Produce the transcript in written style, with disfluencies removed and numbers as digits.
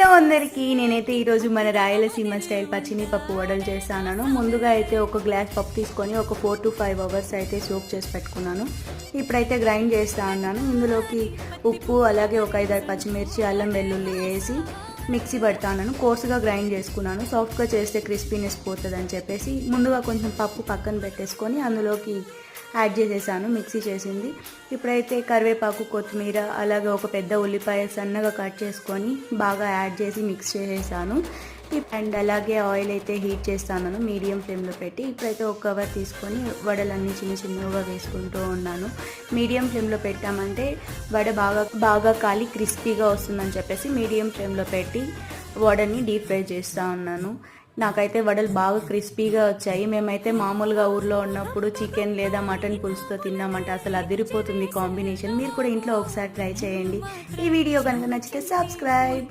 Hello అందరికీ, నేనైతే ఈరోజు మన రాయలసీమ స్టైల్ పచ్చిని పప్పు వడలు చేస్తాను. ముందుగా అయితే ఒక గ్లాస్ పప్పు తీసుకొని ఒక 4 to 5 అవర్స్ అయితే సోక్ చేసి పెట్టుకున్నాను. ఇప్పుడైతే గ్రైండ్ చేస్తా ఉన్నాను. ఇందులోకి ఉప్పు, అలాగే ఒక 5 పచ్చిమిర్చి, అల్లం వెల్లుల్లి వేసి మిక్సీ పడతాను. కోర్సుగా గ్రైండ్ చేసుకున్నాను. సాఫ్ట్గా చేస్తే క్రిస్పీనెస్ పోతుంది అని చెప్పేసి ముందుగా కొంచెం పప్పు పక్కన పెట్టేసుకొని అందులోకి యాడ్ చేసేసాను మిక్సీ చేసింది. ఇప్పుడైతే కరివేపాకు, కొత్తిమీర, అలాగే ఒక పెద్ద ఉల్లిపాయ సన్నగా కట్ చేసుకొని బాగా యాడ్ చేసి మిక్స్ చేసేసాను. అండ్ అలాగే ఆయిల్ అయితే హీట్ చేస్తాను మీడియం ఫ్లేమ్లో పెట్టి. ఇప్పుడైతే ఒక కవర్ తీసుకొని వడలన్నీ చిన్న చిన్నగా వేసుకుంటూ ఉన్నాను. మీడియం ఫ్లేమ్లో పెట్టామంటే వడ బాగా కాలి క్రిస్పీగా వస్తుందని చెప్పేసి మీడియం ఫ్లేమ్లో పెట్టి వడని డీప్ ఫ్రై చేస్తూ ఉన్నాను. నాకైతే వడలు బాగా క్రిస్పీగా వచ్చాయి. మేమైతే మామూలుగా ఊర్లో ఉన్నప్పుడు చికెన్ లేదా మటన్ పులుసుతో తిన్నామంటే అసలు అదిరిపోతుంది కాంబినేషన్. మీరు కూడా ఇంట్లో ఒకసారి ట్రై చేయండి. ఈ వీడియో కనుక నచ్చితే సబ్స్క్రైబ్.